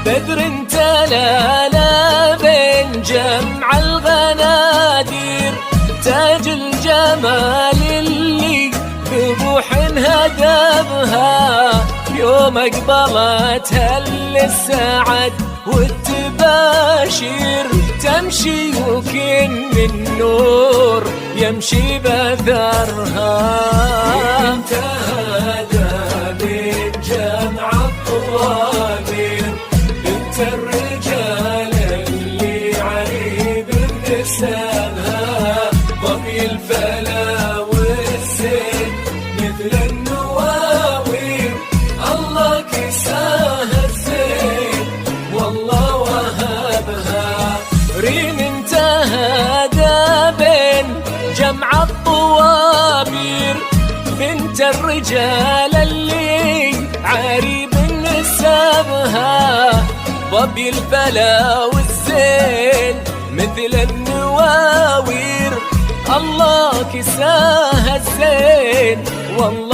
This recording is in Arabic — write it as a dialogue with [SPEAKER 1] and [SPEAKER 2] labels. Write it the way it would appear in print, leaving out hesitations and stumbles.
[SPEAKER 1] بدر تلالا بين جمع الغنادير، تاج الجمال اللي ببوح هدبها، يوم اقبلتها السعد والتباشير، تمشي وكن من نور يمشي بثرها. انتهى من جمع الطوابير، بنت الرجال اللي عريب نسبها، ظبي الفلا والزين مثل النواوير، الله كساها الزين والله وهبها. ريم انتهى بين جمع الطوابير، بنت الرجال اللي عريب نسبها، ظبي الفلا والزين مثل النواوير، الله كساها الزين والله